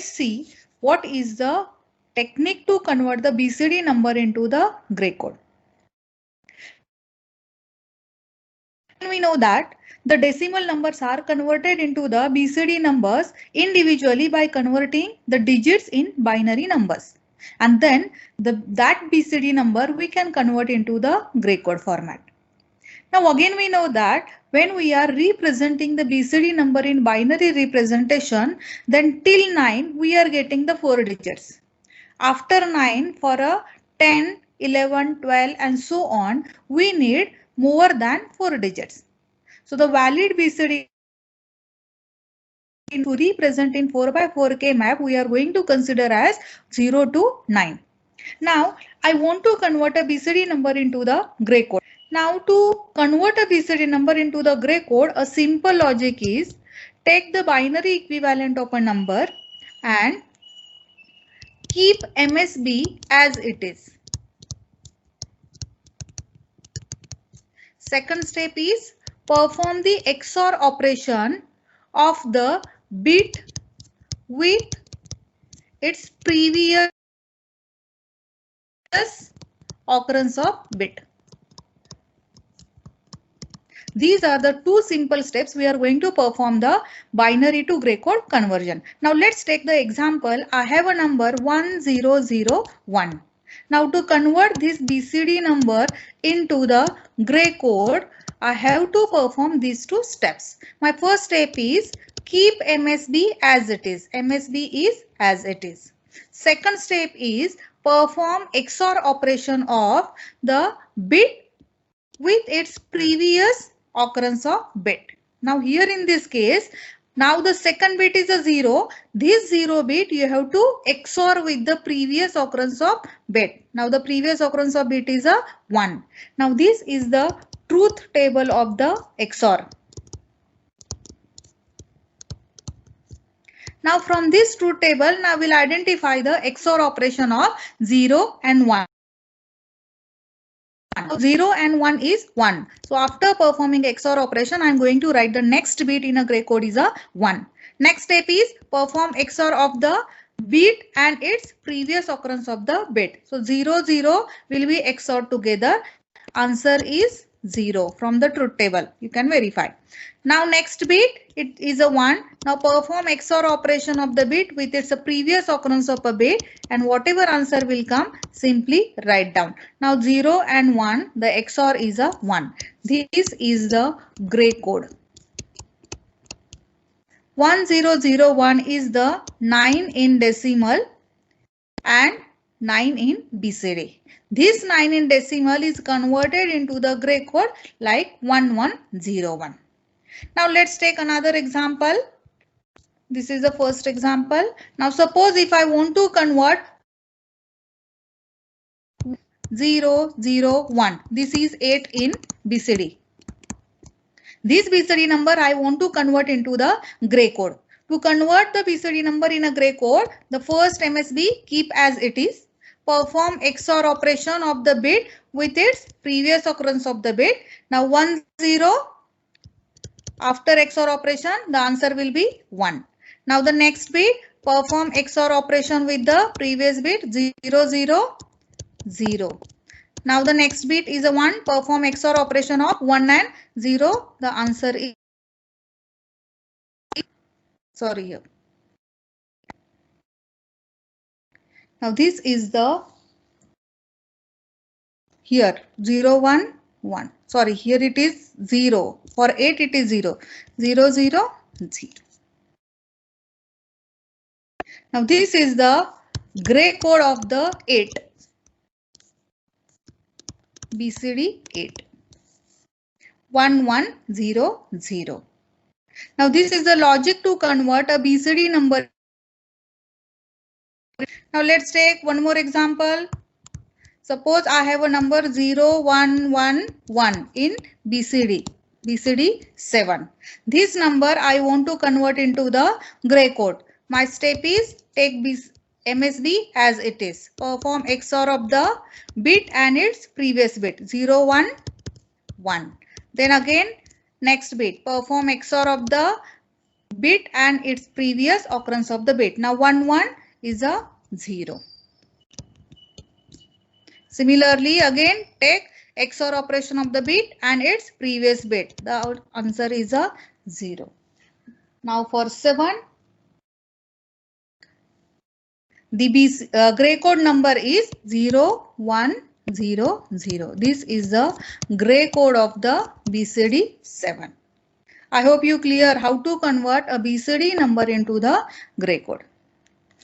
let's see what is the technique to convert the BCD number into the gray code. We know that the decimal numbers are converted into the BCD numbers individually by converting the digits in binary numbers. And then that BCD number we can convert into the gray code format. Now again we know that when we are representing the BCD number in binary representation, then till 9 we are getting the 4 digits. After 9 for a 10, 11, 12 and so on, we need more than 4 digits. So the valid BCD to represent in 4x4k map, we are going to consider as 0 to 9. Now I want to convert a BCD number into the gray code. Now to convert a BCD number into the gray code, a simple logic is take the binary equivalent of a number and keep MSB as it is. Second step is perform the XOR operation of the bit with its previous occurrence of bit. These are the two simple steps we are going to perform the binary to gray code conversion. Now let's take the example. I have a number 1001. Now to convert this BCD number into the gray code, I have to perform these two steps. My first step is keep MSB as it is. MSB is as it is. Second step is perform XOR operation of the bit with its previous occurrence of bit. Now here in this case, now the second bit is a 0. This 0 bit you have to XOR with the previous occurrence of bit. Now the previous occurrence of bit is a 1. Now this is the truth table of the XOR. Now from this truth table, now we'll identify the XOR operation of 0 and 1. 0 and 1 is 1. So after performing XOR operation, I am going to write the next bit in a gray code is a 1. Next step is perform XOR of the bit and its previous occurrence of the bit. So 0, 0 will be XOR together. Answer is 0 from the truth table. You can verify. Now next bit, it is a 1. Now perform XOR operation of the bit with its previous occurrence of a bit, and whatever answer will come, simply write down. Now 0 and 1, the XOR is a 1. This is the gray code. 1001 is the 9 in decimal and 9 in BCD. This 9 in decimal is converted into the gray code like 1101. Now let's take another example. This is the first example. Now suppose if I want to convert 001. This is 8 in BCD. This BCD number I want to convert into the gray code. To convert the BCD number in a gray code, the first MSB keep as it is. Perform XOR operation of the bit with its previous occurrence of the bit. Now 10. After XOR operation, the answer will be 1. Now the next bit, perform XOR operation with the previous bit 0, 0, 0. Now the next bit is a 1. Perform XOR operation of 1 and 0. The answer is sorry here. Now this is the here 0, 1, 1. Sorry, here it is 0. For 8 it is 0. 0, 0, 0. Now this is the gray code of the 8. BCD 8. 1, 1, 0, 0. Now this is the logic to convert a BCD number. Now let's take one more example. Suppose I have a number 0, 1, 1, 1 in BCD. BCD 7. This number I want to convert into the gray code. My step is take MSB as it is. Perform XOR of the bit and its previous bit 0, 1, 1. Then again next bit. Perform XOR of the bit and its previous occurrence of the bit. Now 1 1 is a 0. Similarly, again take XOR operation of the bit and its previous bit. The answer is a 0. Now for 7, the gray code number is 0100. This is the gray code of the BCD 7. I hope you clear how to convert a BCD number into the gray code.